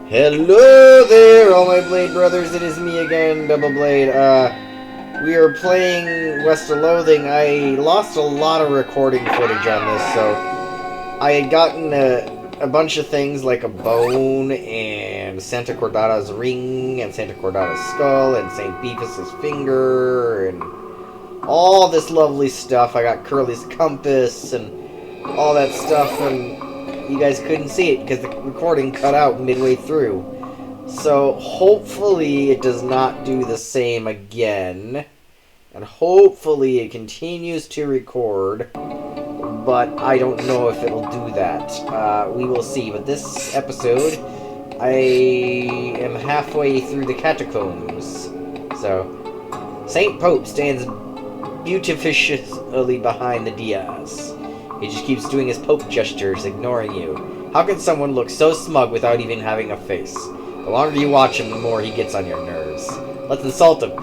Hello there, all my Blade brothers. It is me again, Double Blade. We are playing West of Loathing. I lost a lot of recording footage on this, so I had gotten a bunch of things like a bone and Santa Cordata's ring and Santa Cordata's skull and St. Beefus's finger and all this lovely stuff. I got Curly's compass and all that stuff, and you guys couldn't see it because the recording cut out midway through. So hopefully it does not do the same again. And hopefully it continues to record. But I don't know if it'll do that. We will see. But this episode, I am halfway through the catacombs. So, St. Pope stands beautifully behind the Diaz. He just keeps doing his Pope gestures, ignoring you. How can someone look so smug without even having a face? The longer you watch him, the more he gets on your nerves. Let's insult him.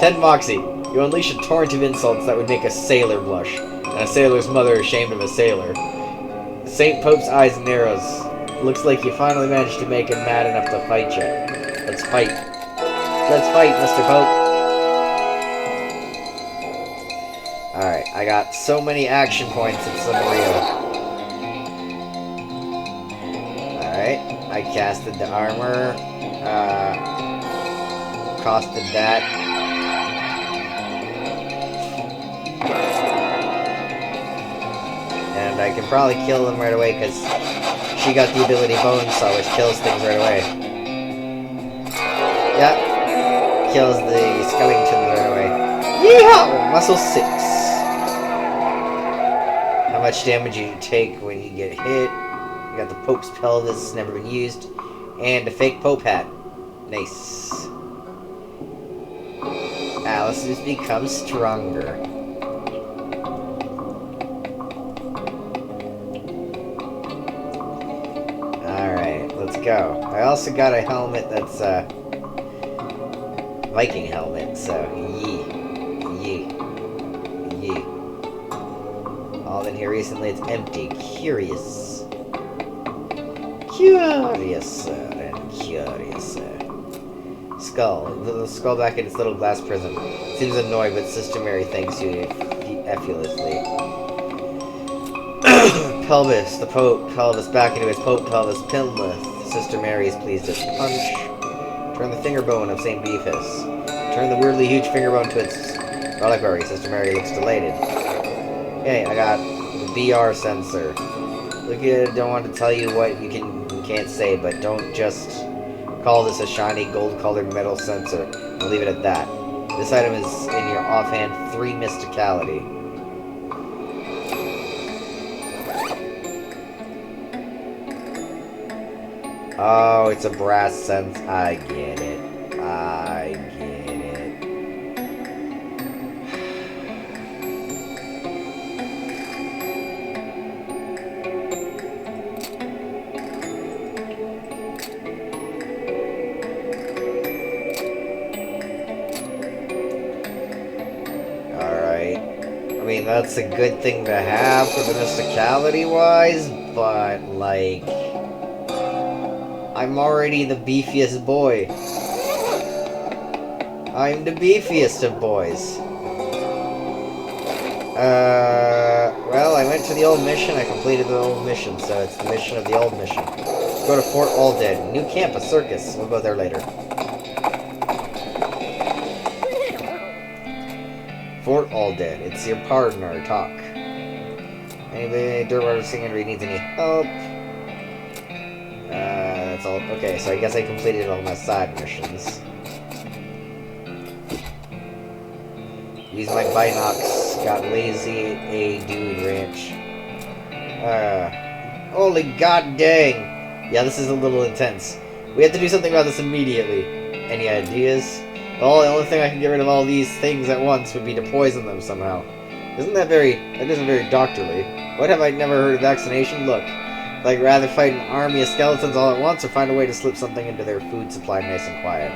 Ted Moxie, you unleash a torrent of insults that would make a sailor blush, and a sailor's mother ashamed of a sailor. St. Pope's eyes narrows. Looks like you finally managed to make him mad enough to fight you. Let's fight. Let's fight, Mr. Pope. Alright, I got so many action points, it's unreal. Alright, I casted the armor, costed that. And I can probably kill them right away, because she got the ability Bonesaw, which kills things right away. Yep, kills the skeletons right away. Yeehaw! Muscle 6. How much damage you take when you get hit. You got the Pope's pelvis, never been used. And a fake Pope hat. Nice. Alice has become stronger. Alright, let's go. I also got a helmet that's Viking helmet, so yee. All in here recently, it's empty. Curious. Skull. The skull back in its little glass prison. Seems annoyed, but Sister Mary thanks you effulously. Pelvis. The Pope. Pelvis back into his Pope pelvis. Pinleth. Sister Mary is pleased as punch. Turn the finger bone of St. Beefus. Turn the weirdly huge finger bone to its reliquary. Sister Mary looks delighted. Okay, I got the VR sensor. Look at it, don't want to tell you what you can't say, but don't just call this a shiny gold-colored metal sensor. I'll leave it at that. This item is in your offhand 3 mysticality. Oh, it's a brass sense. I get it. I get it. I mean, that's a good thing to have for the mysticality-wise, but, like, I'm already the beefiest boy. I'm the beefiest of boys. Well, I went to the old mission, I completed the old mission, so it's the mission of the old mission. Let's go to Fort Aldead. New camp, a circus. We'll go there later. Fort Aldead. It's your partner. Talk. Anybody Dirtwater Singing needs any help? That's all. Okay, so I guess I completed all my side missions. Use my binocs. Got lazy A dude ranch. Holy god dang! Yeah, this is a little intense. We have to do something about this immediately. Any ideas? Well, the only thing I can get rid of all these things at once would be to poison them somehow. That isn't very doctorly. What, have I never heard of vaccination? Look, I'd rather fight an army of skeletons all at once or find a way to slip something into their food supply nice and quiet.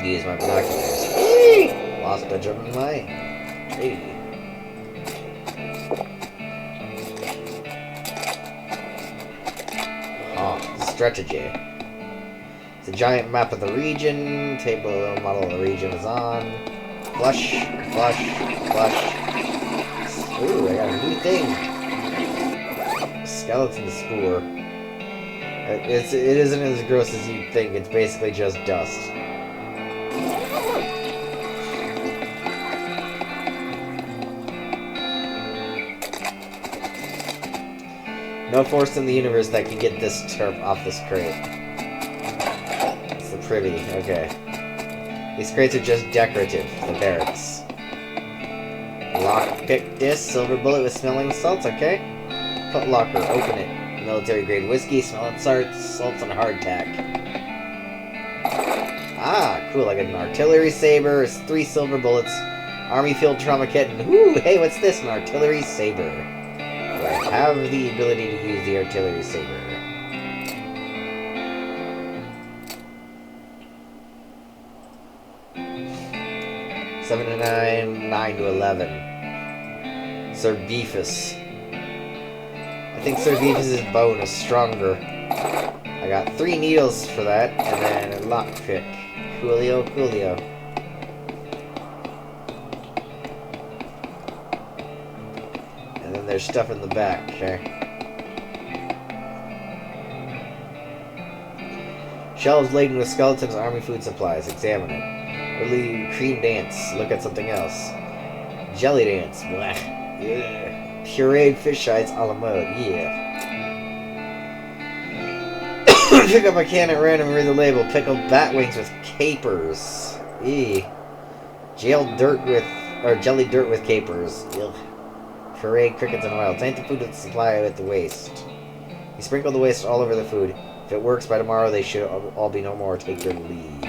Use my binoculars. Lost a German line. Hey. strategy. It's a giant map of the region. Table model of the region is on. Flush, flush, flush. Ooh, I got a new thing. Skeleton spore. It isn't as gross as you'd think. It's basically just dust. No force in the universe that can get this turp off this crate. It's the privy. Okay. These crates are just decorative. The barracks. Lockpick disc. Silver bullet with smelling salts. Okay. Foot locker. Open it. Military grade whiskey. Smelling salts and hardtack. Ah, cool. I got an artillery saber. It's 3 silver bullets. Army field trauma kit. And ooh, hey, what's this? An artillery saber. I have the ability to use the artillery saber. Seven to 9, 9 to 11. Sir Beefus. I think Sir Beefus' bone is stronger. I got 3 needles for that, and then a lockpick. Coolio, coolio. There's stuff in the back, okay? Shelves laden with skeletons, army food supplies. Examine it. Early cream dance. Look at something else. Jelly dance. Blech. Yeah. Pureed fish eyes a la mode. Yeah. Pick up a can at random and read the label. Pickled bat wings with capers. Eee. Jelly dirt with capers. Ugh. Pureed crickets and oil. Taint the food with the supply with the waste. You sprinkle the waste all over the food. If it works by tomorrow, they should all be no more. Take your leave.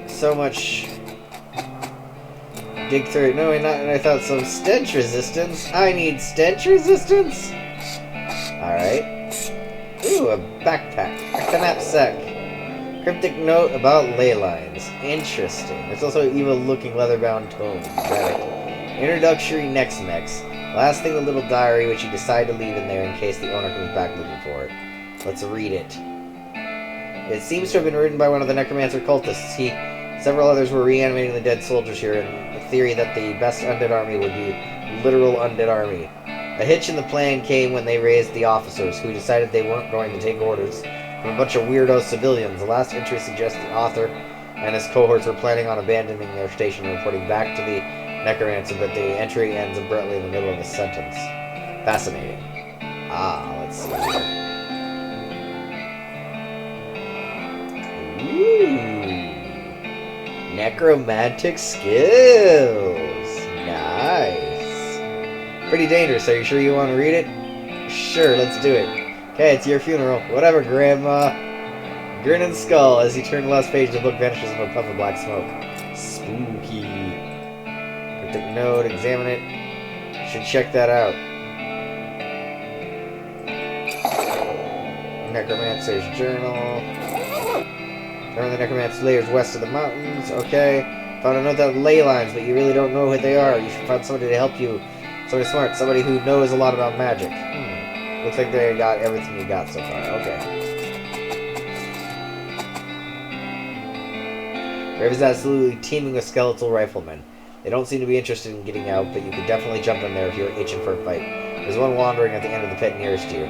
So much. Dig through it. No, I thought some stench resistance. I need stench resistance? Alright. Ooh, a backpack. A knapsack. Cryptic note about ley lines. Interesting. There's also an evil-looking leather-bound tome. Got it. Introductory next. Last thing, the little diary, which you decide to leave in there in case the owner comes back looking for it. Let's read it. It seems to have been written by one of the necromancer cultists. Several others were reanimating the dead soldiers here, and the theory that the best undead army would be literal undead army. A hitch in the plan came when they raised the officers, who decided they weren't going to take orders from a bunch of weirdo civilians. The last entry suggests the author and his cohorts were planning on abandoning their station and reporting back to the necromancer, but the entry ends abruptly in the middle of a sentence. Fascinating. Ah, let's see here. Ooh. Necromantic skills. Nice. Pretty dangerous. Are you sure you want to read it? Sure, let's do it. Okay, it's your funeral. Whatever, Grandma. Grinning skull. As you turn the last page, the book vanishes in a puff of black smoke. Spooky. Cryptic note. Examine it. Should check that out. Necromancer's journal. Learn the necromancer's layers west of the mountains. Okay. Found a note that ley lines, but you really don't know what they are. You should find somebody to help you. Somebody smart. Somebody who knows a lot about magic. Looks like they got everything you got so far. Okay. Grave is absolutely teeming with skeletal riflemen. They don't seem to be interested in getting out, but you could definitely jump in there if you're itching for a fight. There's one wandering at the end of the pit nearest you.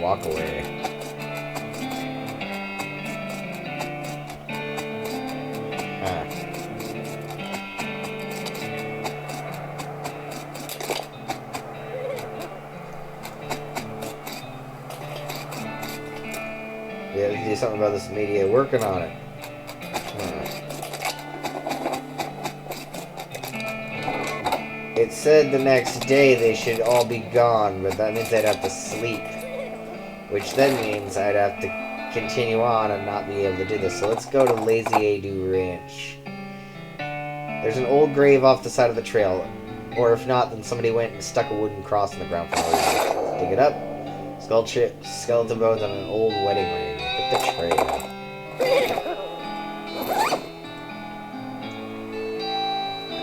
Walk away. Yeah, we can do something about this media. Working on it. It said the next day they should all be gone, but that means I'd have to sleep. Which then means I'd have to continue on and not be able to do this. So let's go to Lazy Adu Ranch. There's an old grave off the side of the trail. Or if not, then somebody went and stuck a wooden cross in the ground for no reason. Dig it up. Skeleton bones on an old wedding ring. Put the trail.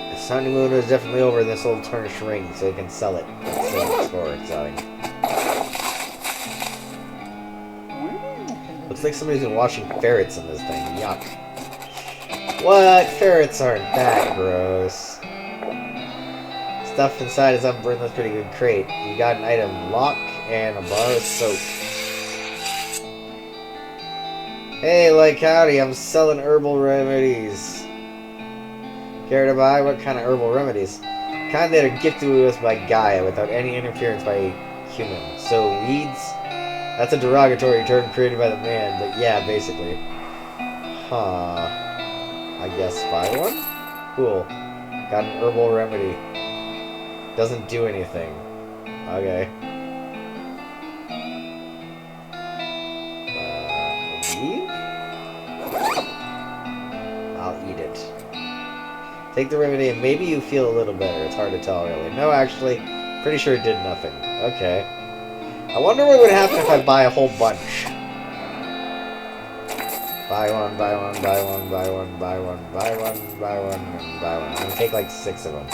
This honeymoon is definitely over in this old tarnished ring, so you can sell it. It's for selling. Looks like somebody's been watching ferrets in this thing. Yuck. What? Ferrets aren't that gross. Stuff inside is up in this pretty good crate. You got an item lock and a bar of soap. Hey, like howdy, I'm selling herbal remedies. Care to buy? What kind of herbal remedies? Kind that are gifted to us by Gaia without any interference by humans. So, weeds? That's a derogatory term created by the man, but yeah, basically. Huh. I guess buy one? Cool. Got an herbal remedy. Doesn't do anything. Okay. Leave? I'll eat it. Take the remedy and maybe you feel a little better. It's hard to tell, really. No, actually, pretty sure it did nothing. Okay. I wonder what would happen if I buy a whole bunch. Buy one, buy one, buy one, buy one, buy one, buy one, buy one, and buy one. I'm gonna take like 6 of them.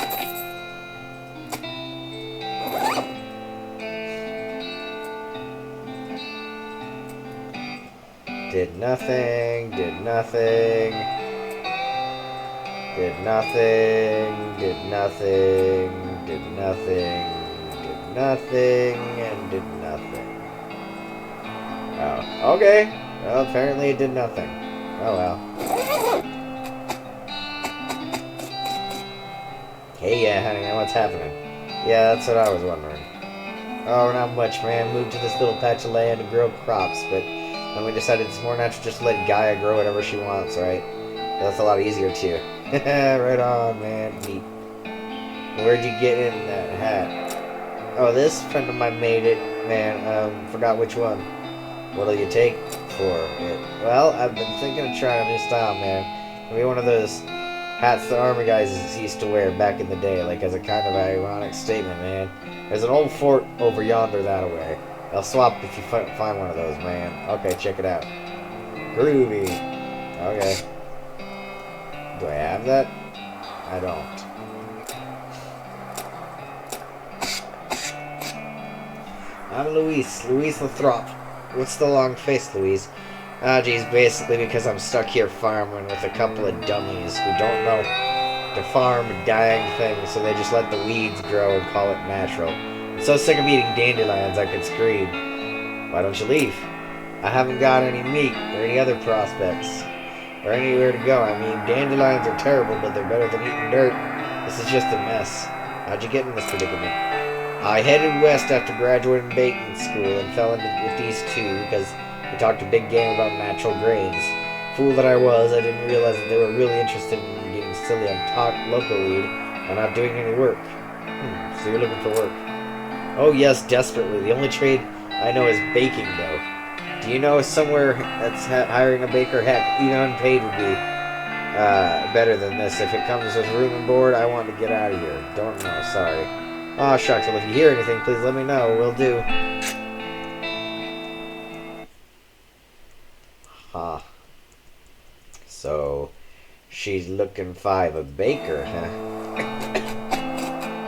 Did nothing, did nothing, did nothing, did nothing, did nothing, did nothing, and did nothing. Oh, okay. Well, apparently it did nothing. Oh well. Hey, yeah, honey, what's happening? Yeah, that's what I was wondering. Oh, not much, man. Moved to this little patch of land to grow crops, but then we decided it's more natural just to let Gaia grow whatever she wants, right? That's a lot easier, too. Right on, man. Neat. Where'd you get in that hat? Oh, this friend of mine made it. Man, forgot which one. What'll you take for it? Well, I've been thinking of trying a new style, man. Maybe one of those hats the army guys used to wear back in the day, like as a kind of ironic statement, man. There's an old fort over yonder that-a-way. I'll swap if you find one of those, man. Okay, check it out. Groovy. Okay. Do I have that? I don't. I'm Luis Lathrop. What's the long face, Louise? Ah, geez, basically because I'm stuck here farming with a couple of dummies who don't know to farm a dying thing, so they just let the weeds grow and call it natural. I'm so sick of eating dandelions I could scream. Why don't you leave? I haven't got any meat or any other prospects or anywhere to go. I mean, dandelions are terrible, but they're better than eating dirt. This is just a mess. How'd you get in this predicament? I headed west after graduating bacon school and fell in with these two because we talked a big game about natural grains. Fool that I was, I didn't realize that they were really interested in getting silly on loco weed and not doing any work. So you're looking for work? Oh yes, desperately. The only trade I know is baking, though. Do you know somewhere that's hiring a baker? Heck, even unpaid would be better than this. If it comes with room and board, I want to get out of here. Don't know, sorry. Aw, shucks, well if you hear anything, please let me know. Will do. Huh. So, she's looking for a baker, huh?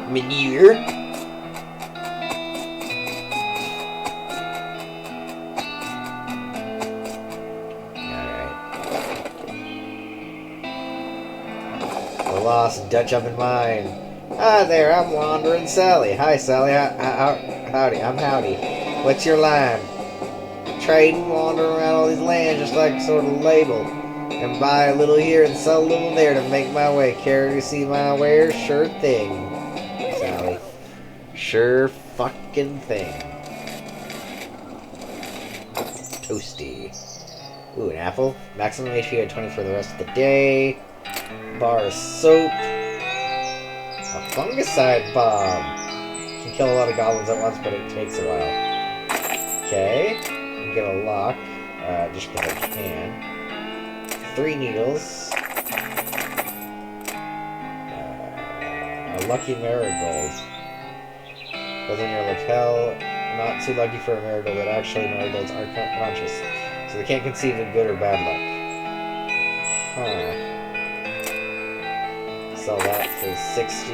Manure? The lost Dutch oven mine. Hi there, I'm Wandering Sally. Hi, Sally. Howdy. I'm Howdy. What's your line? Trading, wandering around all these lands just like a sort of label. And buy a little here and sell a little there to make my way. Care to see my wares? Sure thing, Sally. Sure fucking thing. Toasty. Ooh, an apple. Maximum HP at 20 for the rest of the day. Bar of soap. A fungicide bomb. Can kill a lot of goblins at once, but it takes a while. Okay. Get a lock. Just because I can. 3 needles. A lucky marigold. Goes on your lapel. Not too lucky for a marigold, but actually marigolds are conscious. So they can't conceive of good or bad luck. Huh. Sell that for 60.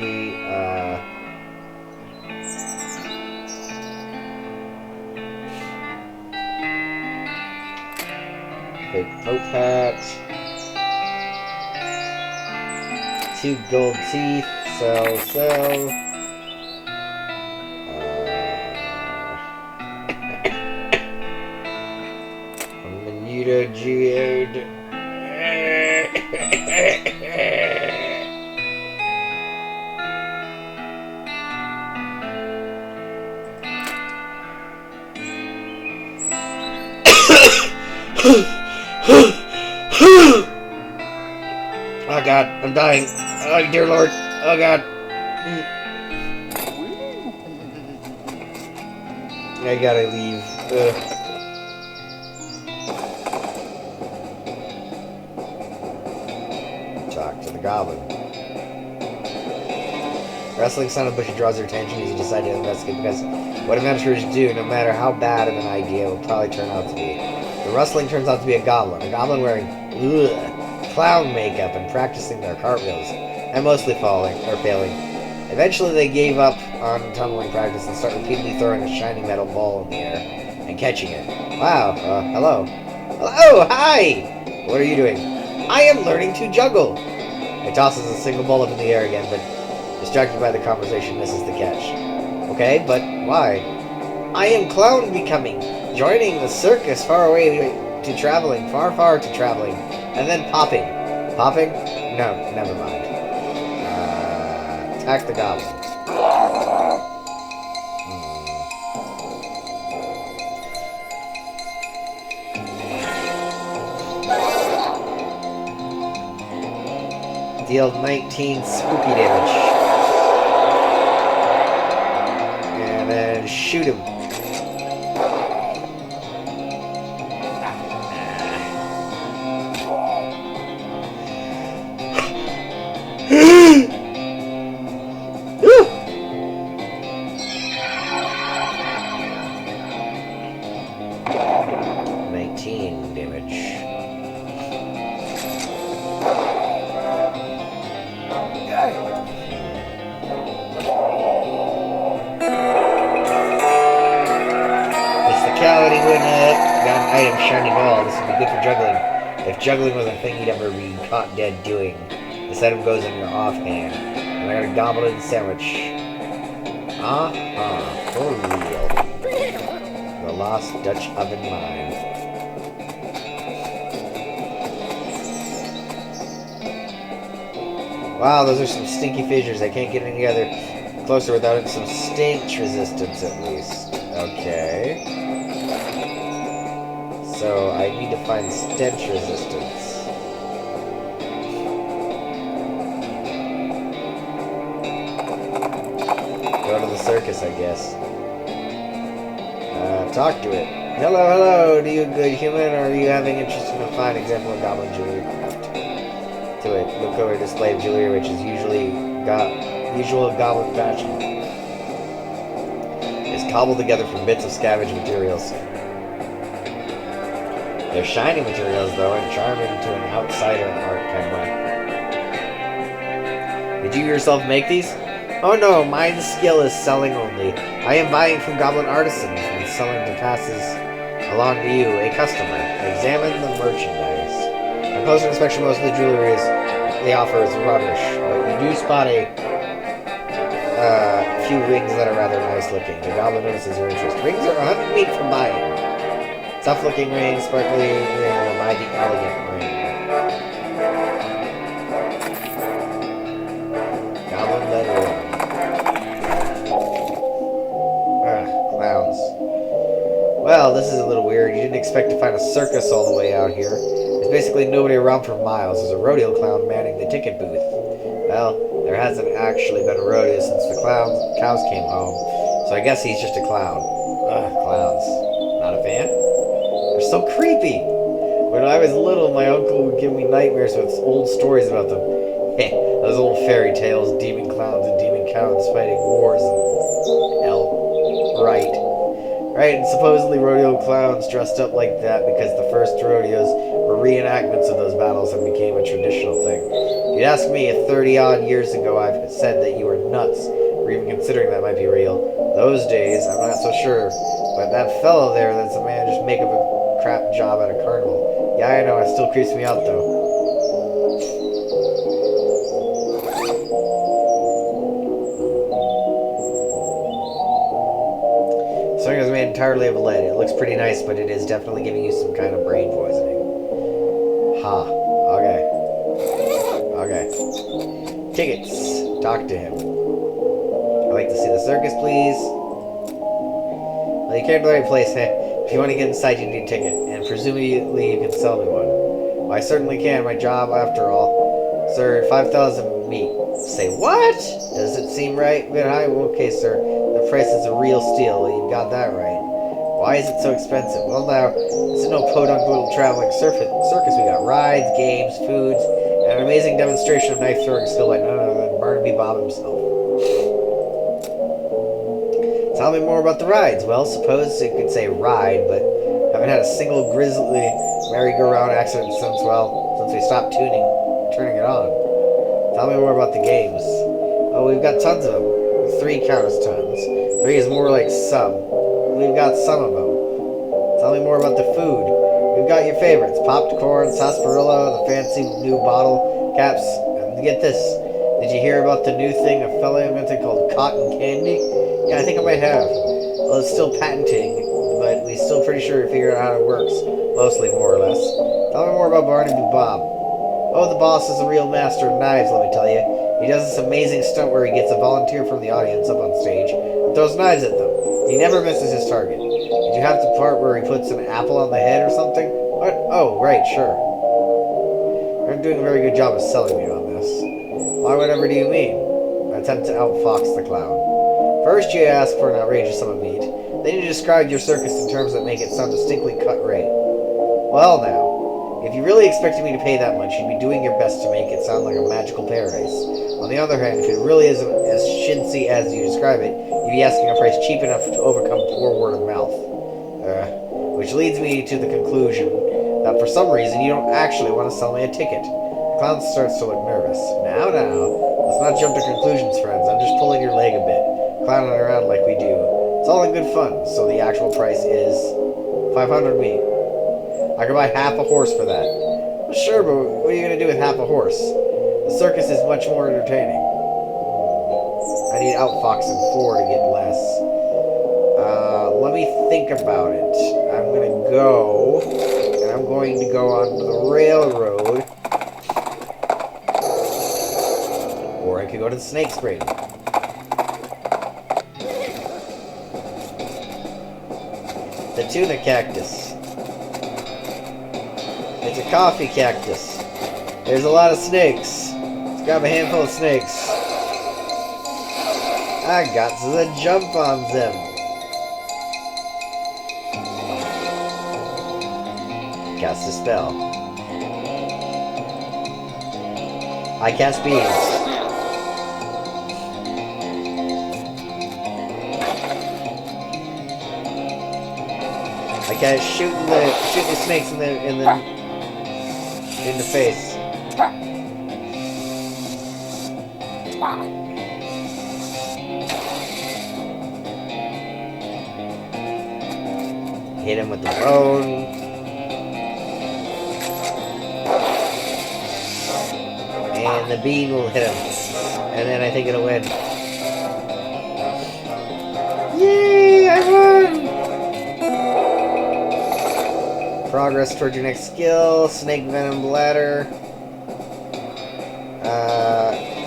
Big Pope hat. 2 gold teeth. Sell. Menudo geode. Oh god, I'm dying. Oh dear lord. Oh god. I gotta leave. Ugh. Talk to the goblin. Wrestling son of Bushy draws your attention as you decide to investigate because what adventurers do, no matter how bad of an idea, will probably turn out to be. The rustling turns out to be a goblin wearing clown makeup and practicing their cartwheels, and mostly failing. Eventually they gave up on tumbling practice and start repeatedly throwing a shiny metal ball in the air and catching it. Wow, hello. Hello, hi! What are you doing? I am learning to juggle! He tosses a single ball up in the air again, but distracted by the conversation, misses the catch. Okay, but why? I am clown becoming, joining the circus far to traveling, and then popping. Popping? No, never mind. Attack the goblin. Deal 19 spooky damage. And then shoot him. If juggling was a thing you'd ever be caught dead doing, this item goes in your offhand. And I got a goblin sandwich. For real. The lost Dutch oven mine. Wow, those are some stinky fissures. I can't get any together closer without some stench resistance at least. Okay. So I need to find stench resistance. Go to the circus, I guess. Talk to it. Hello, do you good human, or are you having interest in a fine example of goblin jewelry craft? To it, look over a display of jewelry which is usual goblin fashion. It's cobbled together from bits of scavenged materials. They're shiny materials, though, and charming to an outsider art kind of way. Did you yourself make these? Oh no, my skill is selling only. I am buying from goblin artisans and selling to passes along to you, a customer. Examine the merchandise. On closer inspection, most of the jewelry they offer is rubbish, but you do spot a few rings that are rather nice looking. The goblin notices your interest. Rings are 100 meat from buying. Tough-looking ring, sparkly ring, or buy the elegant ring. Goblin leather ring. Clowns. Well, this is a little weird. You didn't expect to find a circus all the way out here. There's basically nobody around for miles. There's a rodeo clown manning the ticket booth. Well, there hasn't actually been a rodeo since the cows came home, so I guess he's just a clown. Clowns. Not a fan? They're so creepy. When I was little, my uncle would give me nightmares with old stories about them. Those old fairy tales, demon clowns and demon cows fighting wars and hell. Right. Right, and supposedly rodeo clowns dressed up like that because the first rodeos were reenactments of those battles and became a traditional thing. If you'd asked me if 30-odd years ago I've said that you were nuts, or even considering that might be real. Those days, I'm not so sure. But that fellow there that's a man just make up a crap job at a carnival. Yeah, I know, it still creeps me out though. Something is made entirely of lead. It looks pretty nice, but it is definitely giving you some kind of brain poisoning. Ha. Okay. Okay. Tickets. Talk to him. I'd like to see the circus, please. Well, you came to the right place, eh? If you want to get inside, you need a ticket. And presumably you can sell me one. Well, I certainly can. My job, after all. Sir, 5,000 meat. Say what? Does it seem right? Okay, sir. The price is a real steal. You've got that right. Why is it so expensive? Well, now, this is no podunk little traveling circus. We got rides, games, foods, and an amazing demonstration of knife throwing skill by none other than Barnaby Bob himself. Tell me more about the rides. Well, suppose you could say ride, but haven't had a single grisly merry-go-round accident since we stopped turning it on. Tell me more about the games. Oh, we've got tons of them. 3 count as tons. 3 is more like some. We've got some of them. Tell me more about the food. We've got your favorites. Popped corn, sarsaparilla, the fancy new bottle caps. And get this. Did you hear about the new thing a fella invented called cotton candy? Yeah, I think I might have. Well, it's still patenting, but we're still pretty sure we figured out how it works. Mostly, more or less. Tell me more about Barnaby Bob. Oh, the boss is a real master of knives, let me tell you. He does this amazing stunt where he gets a volunteer from the audience up on stage and throws knives at them. He never misses his target. Did you have the part where he puts an apple on the head or something? What? Oh, right, sure. You're doing a very good job of selling me on this. Why, whatever do you mean? I attempt to outfox the clown. First, you ask for an outrageous sum of meat. Then you describe your circus in terms that make it sound distinctly cut rate. Well, now. If you really expected me to pay that much, you'd be doing your best to make it sound like a magical paradise. On the other hand, if it really isn't as chintzy as you describe it, you'd be asking a price cheap enough to overcome poor word of mouth. Which leads me to the conclusion that for some reason you don't actually want to sell me a ticket. The clown starts to look nervous. Now, let's not jump to conclusions, friends. I'm just pulling your leg a bit, clowning around like we do. It's all in good fun, so the actual price is 500 meat. I could buy half a horse for that. Well, sure, but what are you going to do with half a horse? The circus is much more entertaining. I need outfoxing 4 to get less. Let me think about it. I'm going to go, and I'm going to go onto the railroad. Or I could go to the snake spring. The tuna cactus. It's a coffee cactus. There's a lot of snakes. Let's grab a handful of snakes. I got the jump on them. Cast a spell. I cast beams. I cast shooting the snakes in the face. Hit him with the bone. And the bean will hit him. And then I think it'll win. Yay! I won! Progress towards your next skill. Snake venom bladder.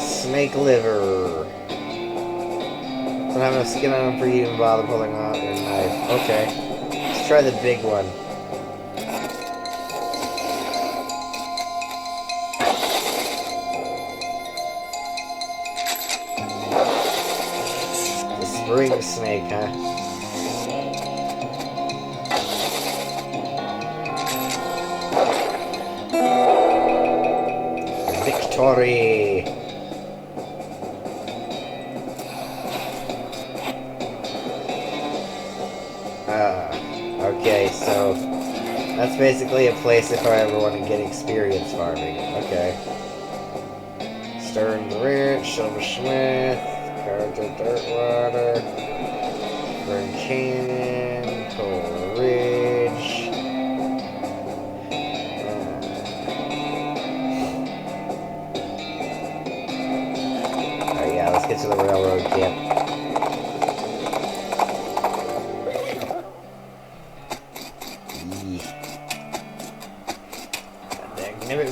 Snake liver. Don't have enough skin on him for you to even bother pulling out your knife. Okay. Let's try the big one. The spring snake, huh? Victory! Okay, so that's basically a place if I ever want to get experience farming. Okay. Stearns Ranch, Silver Smith, Carter Dirtwater, Fern Canyon, Coal Ridge. Alright, yeah, let's get to the railroad camp.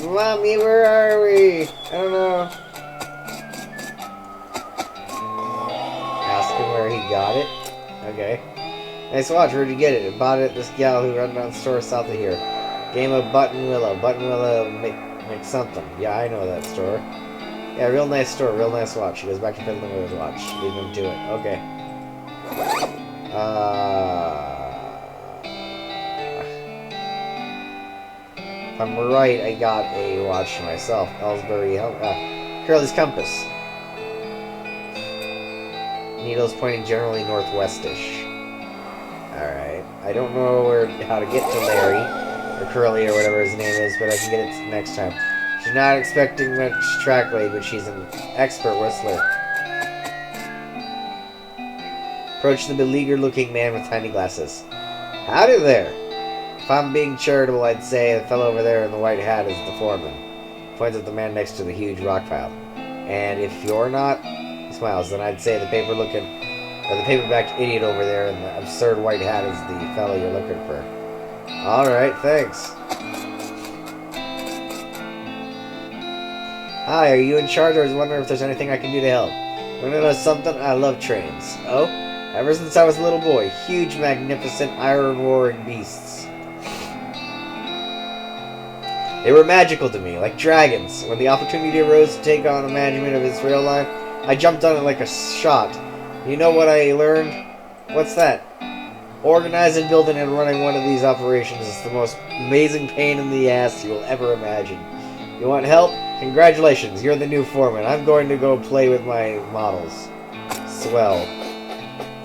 Mommy, where are we? I don't know. Ask him where he got it. Okay. Nice watch. Where'd you get it? I bought it at this gal who run down the store south of here. Game of Button Willow. Button Willow make something. Yeah, I know that store. Yeah, real nice store. Real nice watch. He goes back to fiddling with his watch. Leave him to it. Okay. If I'm right, I got a watch myself. Ellsbury, Curly's Compass. Needles pointing generally northwestish. Alright. I don't know how to get to Larry, or Curly, or whatever his name is, but I can get it next time. She's not expecting much track weight, but she's an expert whistler. Approach the beleaguered-looking man with tiny glasses. Howdy there. If I'm being charitable, I'd say the fellow over there in the white hat is the foreman. Points at the man next to the huge rock pile. And if you're not, he smiles, then I'd say the paper-backed idiot over there in the absurd white hat is the fellow you're looking for. Alright, thanks. Hi, are you in charge? I was wondering if there's anything I can do to help. Want to know something? I love trains. Oh? Ever since I was a little boy. Huge, magnificent, iron-roaring beasts. They were magical to me, like dragons. When the opportunity arose to take on the management of this rail line, I jumped on it like a shot. You know what I learned? What's that? Organizing, building, and running one of these operations is the most amazing pain in the ass you'll ever imagine. You want help? Congratulations, you're the new foreman. I'm going to go play with my models. Swell.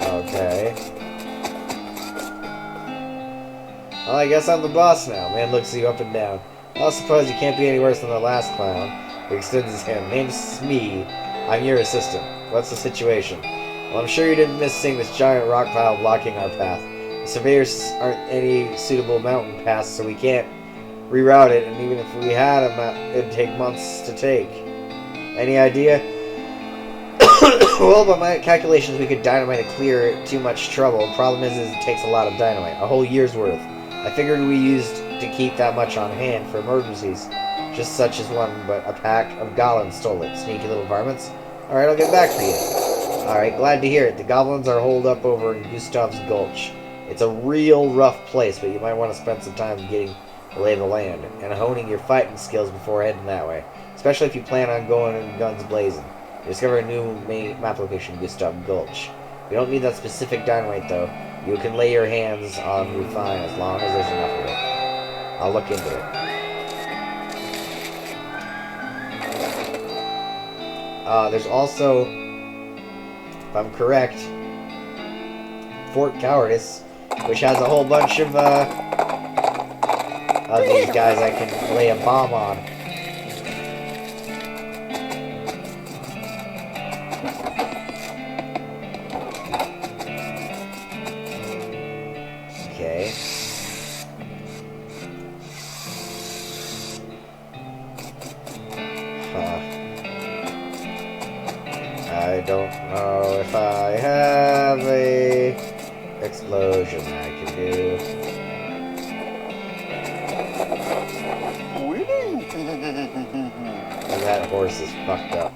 Okay. Well, I guess I'm the boss now. Man looks at you up and down. I suppose you can't be any worse than the last clown. He extends his hand. Name's Smee. I'm your assistant. What's the situation? Well, I'm sure you didn't miss seeing this giant rock pile blocking our path. The surveyors aren't any suitable mountain paths, so we can't reroute it, and even if we had them, it'd take months to take. Any idea? Well, by my calculations, we could dynamite to clear too much trouble. The problem is it takes a lot of dynamite. A whole year's worth. I figured we used to keep that much on hand for emergencies. Just such as one, but a pack of goblins stole it. Sneaky little varmints. Alright, I'll get back for you. Alright, glad to hear it. The goblins are holed up over in Gustav's Gulch. It's a real rough place, but you might want to spend some time getting the lay of the land and honing your fighting skills before heading that way. Especially if you plan on going in guns blazing. You discover a new map location, Gustav Gulch. You don't need that specific dynamite, though. You can lay your hands on refine as long as there's enough of it. I'll look into it. There's also, if I'm correct, Fort Cowardice, which has a whole bunch of these guys I can lay a bomb on. Okay. I don't know if I have a explosion I can do. And that horse is fucked up.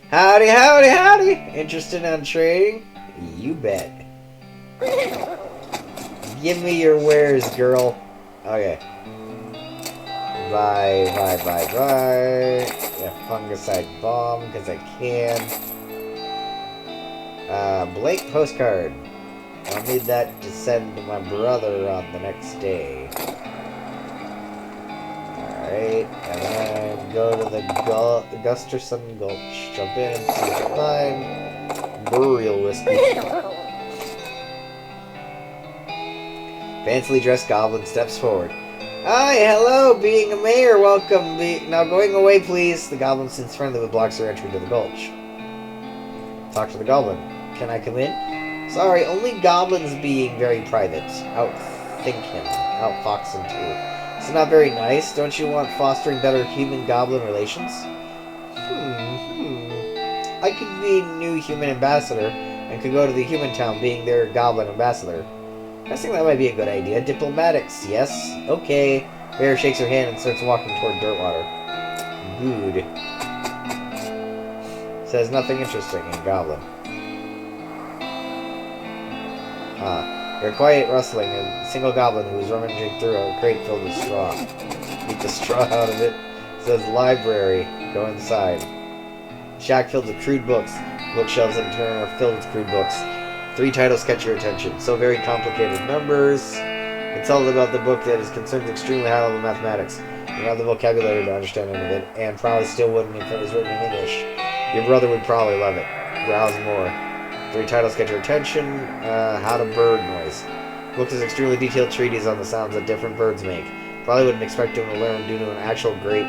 Howdy, howdy, howdy! Interested in trading? You bet. Give me your wares, girl. Okay. Bye. Yeah, fungicide bomb, because I can. Blake postcard. I'll need that to send to my brother on the next day. Alright, and then go to the Gusterson Gulch. Jump in and see if I find burial whiskey. Fancily dressed goblin steps forward. Hi, hello, being a mayor, welcome. Now going away, please. The goblin sits friendly with blocks their entry to the gulch. Talk to the goblin. Can I come in? Sorry, only goblins being very private. Outthink him. Outfox him too. It's not very nice. Don't you want fostering better human-goblin relations? I could be new human ambassador and could go to the human town being their goblin ambassador. I think that might be a good idea. Diplomatics, yes? Okay. Bear shakes her hand and starts walking toward Dirtwater. Good. Says nothing interesting in Goblin. You're quiet rustling. A single goblin who is rummaging through a crate filled with straw. Keep the straw out of it. Says library. Go inside. Shack filled with crude books. Bookshelves in turn are filled with crude books. 3 titles catch your attention. So very complicated numbers. Consult about the book that is concerned with extremely high level mathematics. You have the vocabulary to understand any of it, and probably still wouldn't if it was written in English. Your brother would probably love it. Browse more. 3 titles catch your attention. How to bird noise. Book is extremely detailed treatise on the sounds that different birds make. Probably wouldn't expect him to learn due to an actual great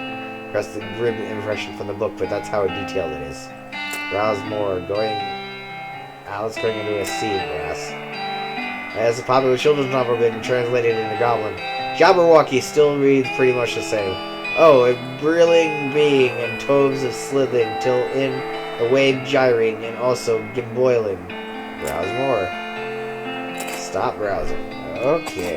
grim impression from the book, but that's how detailed it is. Browse more. Let's going into a seeing glass. As a popular children's novel been translated into Goblin, Jabberwocky still reads pretty much the same. Oh, a brilling being and toves of slithing till in a wave gyring and also gimboiling. Browse more. Stop browsing. Okay.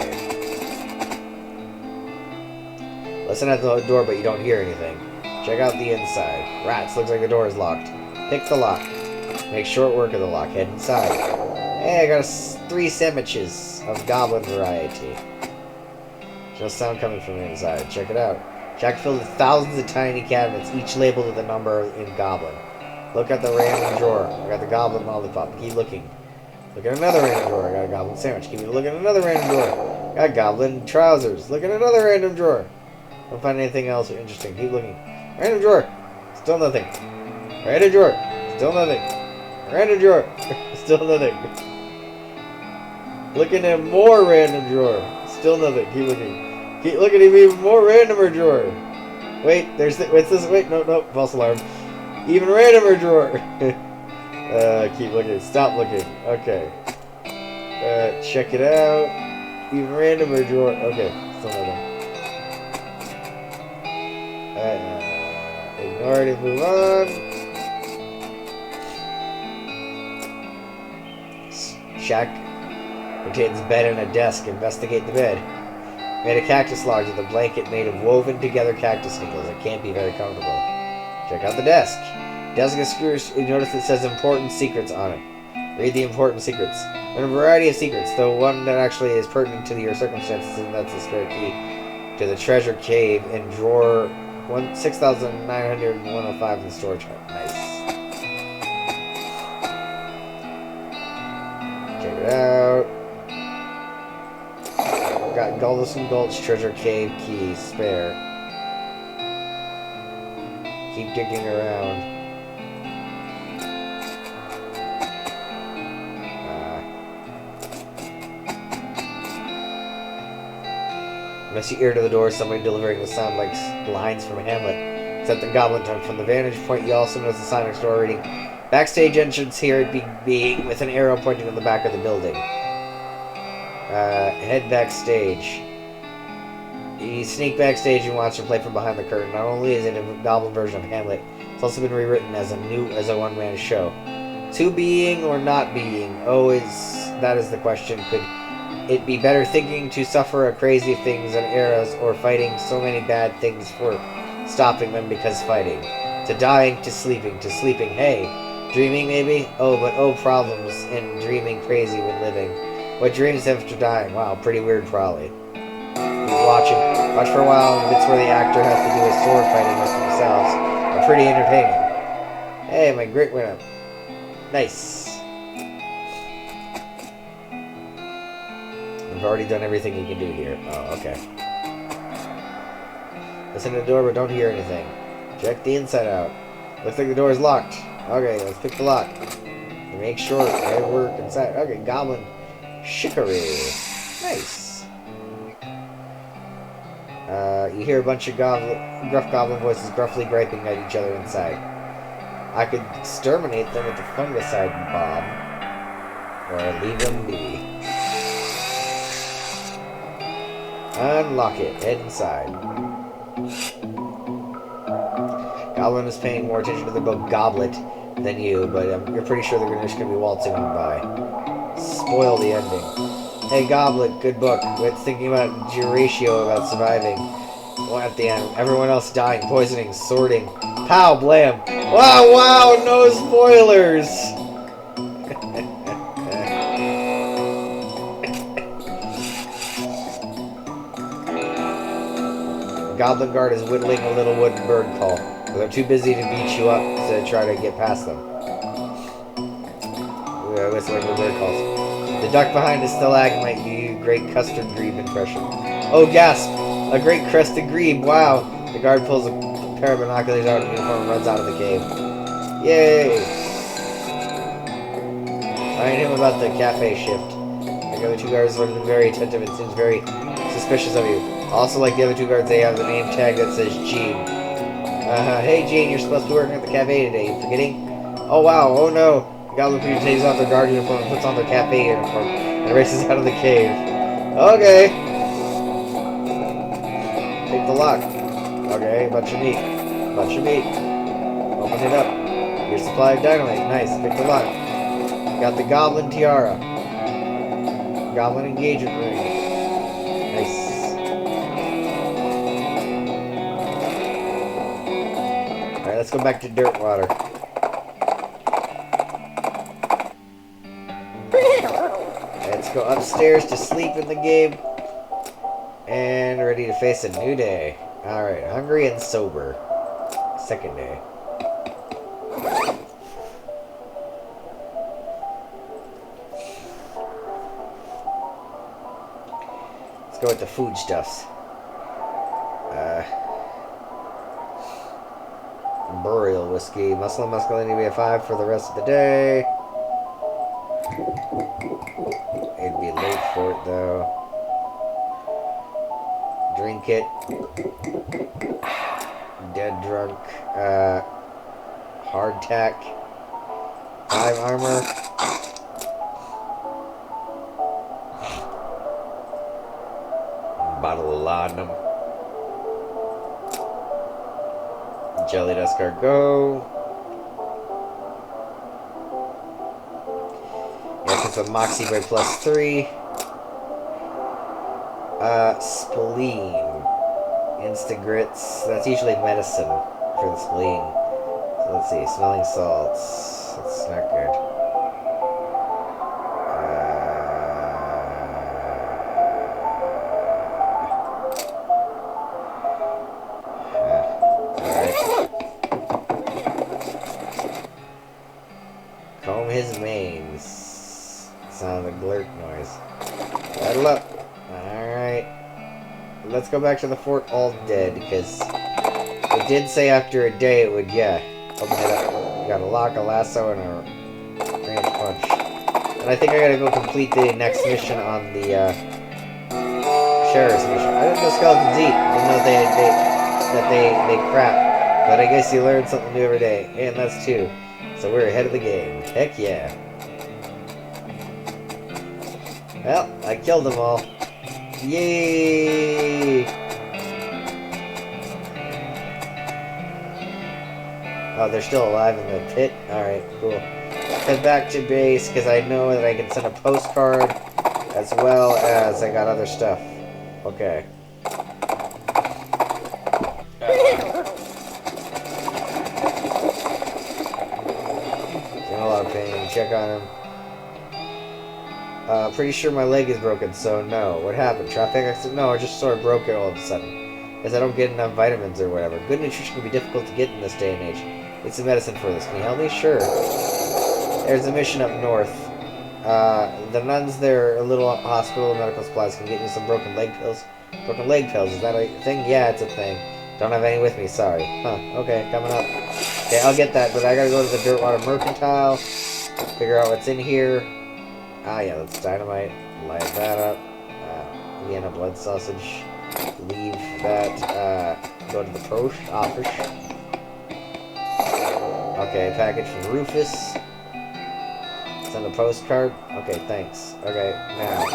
Listen at the door, but you don't hear anything. Check out the inside. Rats, looks like the door is locked. Pick the lock. Make short work of the lock. Head inside. Hey, I got 3 sandwiches of goblin variety. Just sound coming from the inside. Check it out. Jack filled with thousands of tiny cabinets, each labeled with a number in goblin. Look at the random drawer. I got the goblin lollipop. Keep looking. Look at another random drawer. I got a goblin sandwich. Keep looking at another random drawer. Got goblin trousers. Look at another random drawer. Don't find anything else interesting. Keep looking. Random drawer. Still nothing. Random drawer. Still nothing. Random drawer. Still nothing. Looking at more random drawer. Still nothing. Keep looking. Keep looking at even more randomer drawer. Wait, what's this? Wait, no, false alarm. Even randomer drawer. Keep looking. Stop looking. Okay. Check it out. Even randomer drawer. Okay, still nothing. Ignore it and move on. Shack contains a bed and a desk. Investigate the bed. Made a cactus lodge with a blanket made of woven together cactus needles. It can't be very comfortable. Check out the desk. Desk is screws. You notice it says important secrets on it. Read the important secrets. There are a variety of secrets, though one that actually is pertinent to your circumstances, and that's the spare key to the treasure cave in drawer 6,90105 in the storage hut. Nice. Check it out. Got Gulderson Gulch treasure cave key spare. Keep digging around. Messy ear to the door, somebody delivering the sound like lines from Hamlet. Except the goblin tongue. From the vantage point, you also notice the sign next door reading, backstage entrance here at B with an arrow pointing to the back of the building. Head backstage. You sneak backstage and watch them play from behind the curtain. Not only is it a goblin version of Hamlet, it's also been rewritten as a one-man show. To being or not being? That is the question. Could it be better thinking to suffer a crazy things and eras, or fighting so many bad things for stopping them because fighting? To dying, to sleeping, hey, dreaming maybe? Problems in dreaming crazy when living. What dreams after dying? Wow, pretty weird probably. Watch for a while, and bits where the actor has to do his sword fighting with themselves are pretty entertaining. Hey, my grit went up. Nice. I've already done everything you can do here. Oh, okay. Listen to the door, but don't hear anything. Check the inside out. Looks like the door is locked. Okay, let's pick the lock. Make sure I work inside. Okay, goblin chicory. Nice. You hear a bunch of gruff goblin voices gruffly griping at each other inside. I could exterminate them with the fungicide bomb, or leave them be. Unlock it. Head inside. Goblin is paying more attention to the book Goblet than you, but you're pretty sure they're just going to be waltzing on by. Spoil the ending. Hey, Goblet, good book. With thinking about your ratio about surviving. Well, at the end, everyone else dying, poisoning, sorting. Pow, blam. Wow, wow, no spoilers. Goblin Guard is whittling a little wooden bird call, but they're too busy to beat you up to try to get past them. Whistling the bird calls. The duck behind the stalagmite gave you a great custard grebe impression. Oh, gasp! A great crested grebe, wow! The guard pulls a pair of binoculars out of the uniform and runs out of the cave. Yay! Find him about the cafe shift. The other two guards have been very attentive and seems very suspicious of you. Also, like the other two guards, they have the name tag that says Gene. Hey Gene, you're supposed to be working at the cafe today. You forgetting? Oh wow, oh no. The goblin creature takes off their guard uniform and puts on their cafe uniform and races out of the cave. Okay. Take the lock. Okay, bunch of meat. Bunch of meat. Open it up. Your supply of dynamite. Nice. Pick the lock. Got the goblin tiara. Goblin engagement ring. Nice. Alright, let's go back to Dirtwater. Let's go upstairs to sleep in the game. And ready to face a new day. Alright, hungry and sober. Second day. Let's go with the food stuffs. Burial whiskey. Muscle and masculinity be a 5 for the rest of the day. It'd be late for it though. Drink it. Dead drunk. Hardtack. 5 armor. Bottle of laudanum. Jelly dust go. Yeah, it's a Moxie by +3. Spleen. Instagrits. That's usually medicine for the spleen. So let's see. Smelling salts. That's not good. Alright. Comb his manes. Sound of a glurk noise. Settle up. Alright. Let's go back to the fort all dead, because it did say after a day it would, yeah. Open it up. We got a lock, a lasso, and a range punch. And I think I gotta go complete the next mission on the, sheriff's mission. I didn't know skeletons eat. I didn't know that they crap. But I guess you learn something new every day. And that's 2. So we're ahead of the game. Heck yeah. Well, I killed them all. Yay! Oh, they're still alive in the pit? Alright, cool. Head back to base, because I know that I can send a postcard, as well as I got other stuff. Okay. He's in a lot of pain. Check on him. Pretty sure my leg is broken, so no. What happened? Traffic accident? No, I just sort of broke it all of a sudden. Guess I don't get enough vitamins or whatever. Good nutrition can be difficult to get in this day and age. Need some medicine for this. Can you help me? Sure. There's a mission up north. The nuns there, a little hospital of medical supplies, can get you some broken leg pills. Broken leg pills, is that a thing? Yeah, it's a thing. Don't have any with me, sorry. Huh, okay, coming up. Okay, I'll get that, but I gotta go to the Dirtwater Mercantile, figure out what's in here. Ah, yeah, that's dynamite. Light that up. Vienna blood sausage. Leave that, go to the post office. Okay, package from Rufus. Send a postcard. Okay, thanks. Okay, now.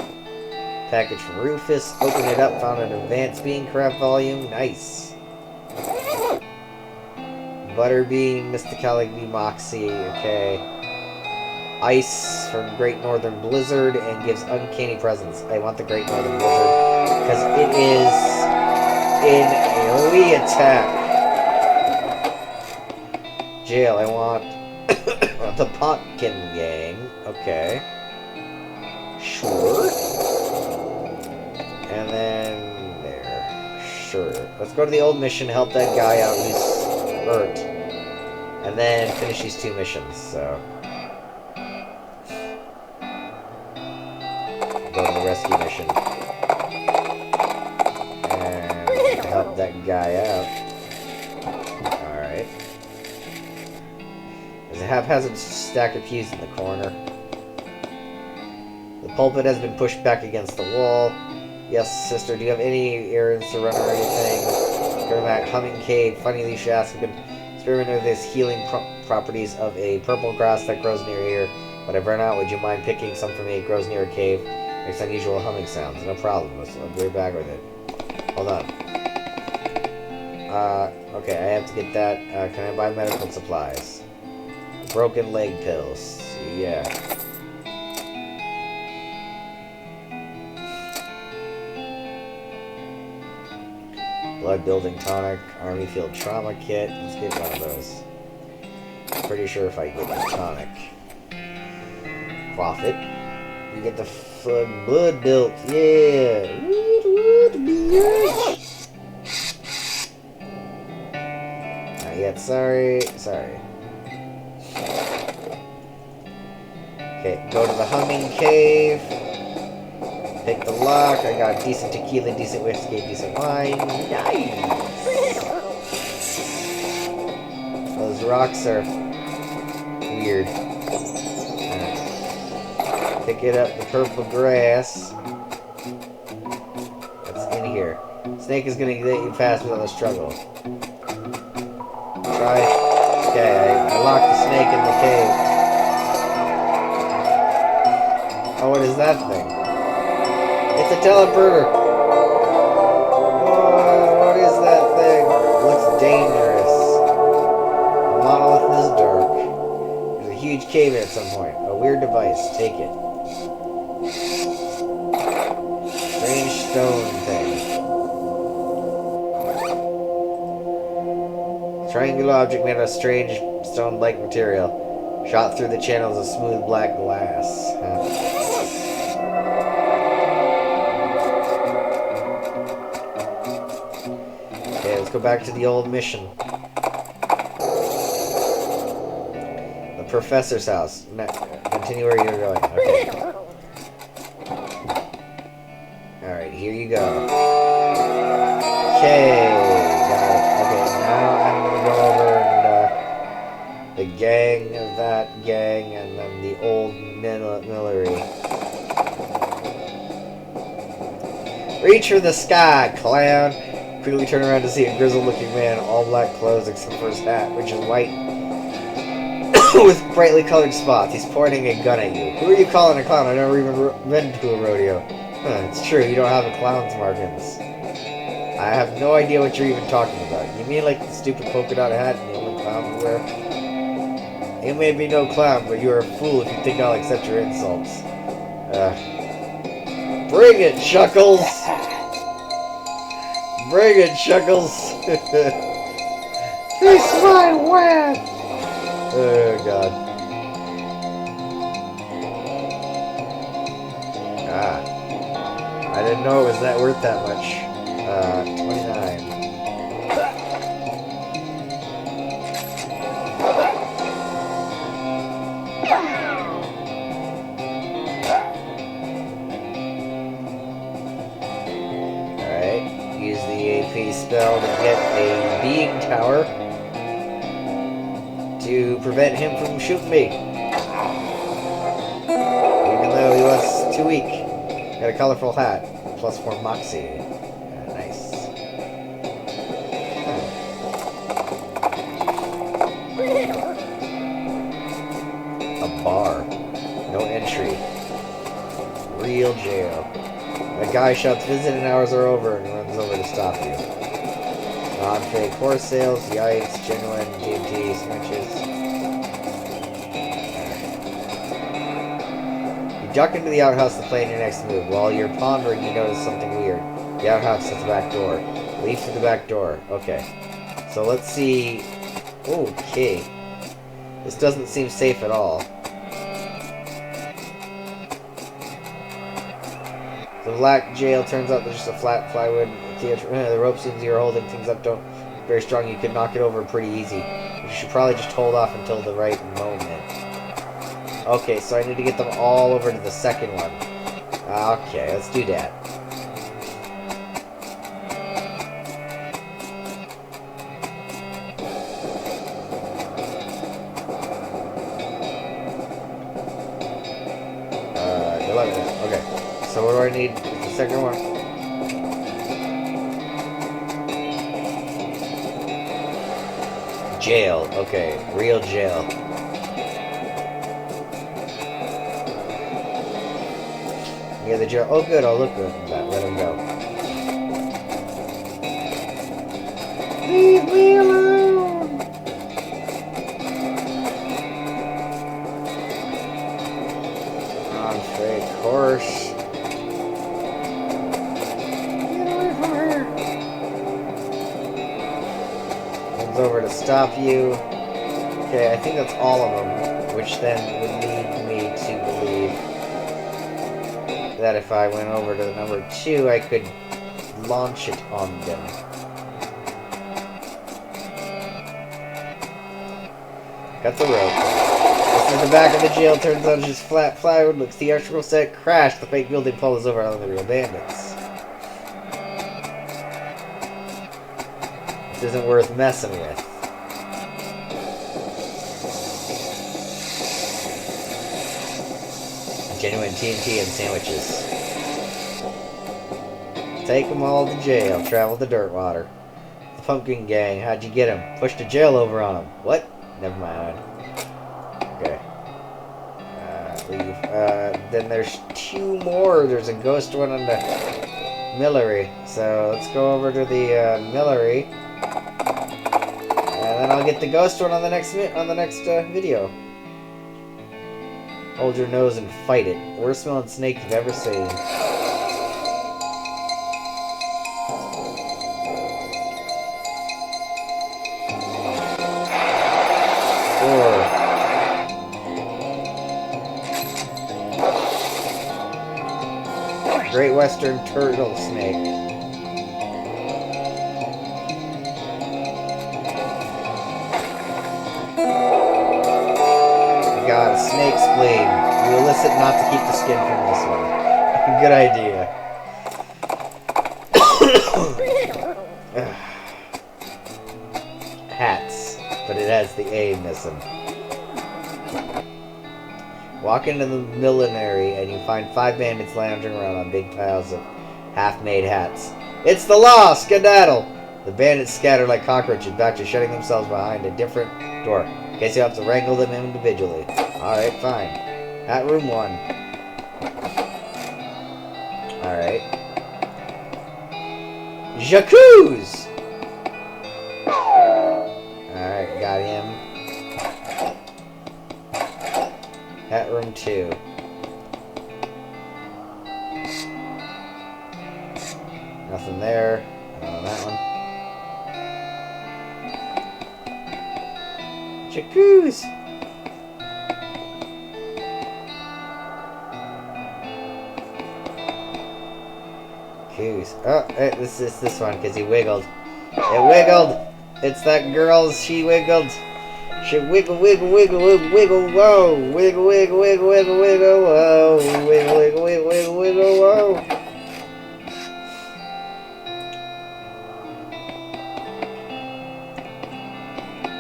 Package from Rufus. Open it up. Found an advanced beancraft volume. Nice. Butterbean, Mysticality Moxie. Okay. Ice from Great Northern Blizzard and gives uncanny presence. I want the Great Northern Blizzard because it is an AoE attack. Jail, I want the Pumpkin Gang. Okay. Sure. And then there. Sure. Let's go to the old mission, help that guy out who's hurt. And then finish these 2 missions, so. Go to the rescue mission. And help that guy out. Alright. There's a haphazard stack of keys in the corner. The pulpit has been pushed back against the wall. Yes, sister, do you have any errands to run or anything? Go to that humming cave. Funny you should ask. I've been experimenting with this healing properties of a purple grass that grows near here. When I've run out, would you mind picking some for me? It grows near a cave. Makes unusual humming sounds. No problem. I'll be right back with it. Hold on. Okay, I have to get that. Can I buy medical supplies? Broken leg pills. Yeah. Blood building tonic, army field trauma kit. Let's get one of those. Pretty sure if I get the tonic. Profit. We get the blood built. Yeah. Not yet. Sorry. Okay, go to the humming cave. Pick the lock. I got decent tequila, decent whiskey, decent wine. Nice! Those rocks are weird. Pick it up, the purple grass. What's in here? Snake is gonna get you fast without a struggle. Try. Okay, I locked the snake in the cave. Oh, what is that thing? It's a teleporter! Oh, what is that thing? It looks dangerous. The monolith is dark. There's a huge cave at some point. A weird device. Take it. Strange stone thing. Triangular object made of strange stone-like material. Shot through the channels of smooth black glass. Let's go back to the old mission. The professor's house. Continue where you're going. Okay. Alright, here you go. Okay, got it. Okay, now I'm gonna go over and the gang of that gang and then the old Millery. Reach for the sky, clown! Quickly turn around to see a grizzled-looking man, all black clothes except for his hat, which is white, with brightly colored spots. He's pointing a gun at you. Who are you calling a clown? I've never even been to a rodeo. It's true, you don't have a clown's markings. I have no idea what you're even talking about. You mean like the stupid polka dot hat and the only clown would wear? You may be no clown, but you're a fool if you think I'll accept your insults. Bring it, Chuckles! Bring it, Chuckles! Kiss my wet! Oh, God. I didn't know it was that worth that much. 29. Spell to get a being tower to prevent him from shooting me. Even though he was too weak. Got a colorful hat. +4 Moxie. Nice. Bar. No entry. Real jail. A guy shouts, visiting hours are over, and runs over to stop you. Non-fake horse sales, yikes, genuine DMT, sandwiches. You duck into the outhouse to plan your next move. While you're pondering, you notice something weird. The outhouse is at the back door. Leave through the back door. Okay. So let's see. Okay. This doesn't seem safe at all. The black jail turns out there's just a flat plywood theater. The rope seems you're holding things up don't very strong. You could knock it over pretty easy. You should probably just hold off until the right moment. Okay, so I need to get them all over to the second one. Okay, let's do that. Okay, so what do I need? The second one. Jail. Okay, real jail. Yeah, the jail. Oh, good. I'll look at that. Let him go. Leave me alone. Non-fake horse. Over to stop you. Okay, I think that's all of them, which then would lead me to believe that if I went over to the number 2, I could launch it on them. Got the rope. This is the back of the jail. Turns out it's just flat plywood. Looks theatrical set. Crash. The fake building falls over on the real bandits. This isn't worth messing with. Genuine TNT and sandwiches. Take them all to jail. Travel to Dirtwater. The Pumpkin Gang. How'd you get them? Pushed a jail over on them. What? Never mind. Okay. Leave. Then there's 2 more. There's a ghost one on the Millery. So let's go over to the Millery. And then I'll get the ghost one on the next video. Hold your nose and fight it. Worst smelling snake you've ever seen. Great Western turtle snake. God, snake spleen. You elicit not to keep the skin from this one. Good idea. Hats, but it has the A missing. Walk into the millinery and you find 5 bandits lounging around on big piles of half-made hats. It's the law! Skedaddle! The bandits scatter like cockroaches back to shutting themselves behind a different door. Guess you have to wrangle them individually. Alright, fine. Hat room 1. Alright. Jacuzzi! Alright, got him. Hat room 2. Nothing there. That one. Jacuzzi! Oh, this is this one because he wiggled. It wiggled. It's that girl's. She wiggled. She wiggle, wiggle, wiggle, wiggle, wiggle, whoa, wiggle, wiggle, wiggle, wiggle, wiggle, whoa, wiggle, wiggle, wiggle, wiggle, wiggle, whoa.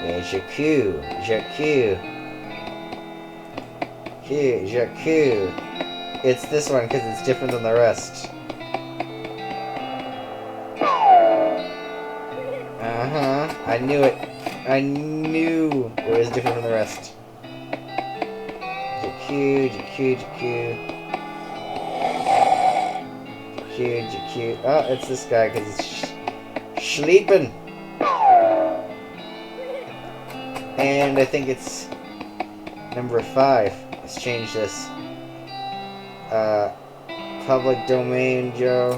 Yeah, Jacuzzi. It's this one because it's different than the rest. I knew it. I knew it was different from the rest. Oh, it's this guy because he's sleeping. And I think it's number 5. Let's change this. Public domain, Joe.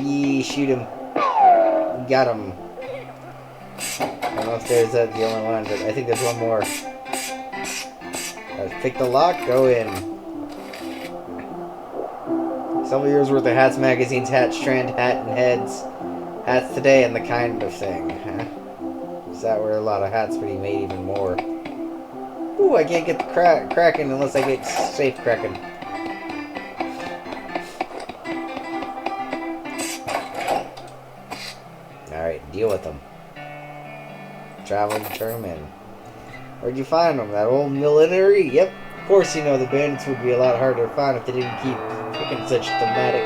Yee, shoot him. Got him. I don't know if there's the only one, but I think there's one more. Pick the lock, go in. Several years worth of hats, magazines, hats, strand, hat, and heads. Hats today and the kind of thing. Huh? Is that where a lot of hats, but he made even more. Ooh, I can't get the cracking unless I get safe cracking. Alright, deal with them. Travel and turn them in. Where'd you find them? That old millinary? Yep. Of course, you know the bandits would be a lot harder to find if they didn't keep picking such thematic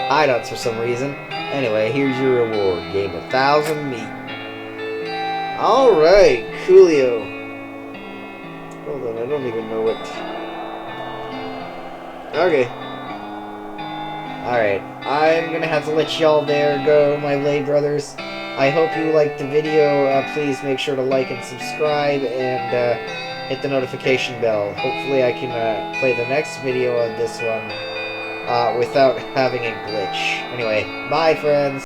hideouts for some reason. Anyway, here's your reward. Gain 1,000 meat. Alright, coolio. Hold on, I don't even know what... Okay. Alright, I'm gonna have to let y'all there go, my Blade Brothers. I hope you liked the video. Please make sure to like and subscribe and hit the notification bell. Hopefully I can play the next video of this one without having a glitch. Anyway, bye friends!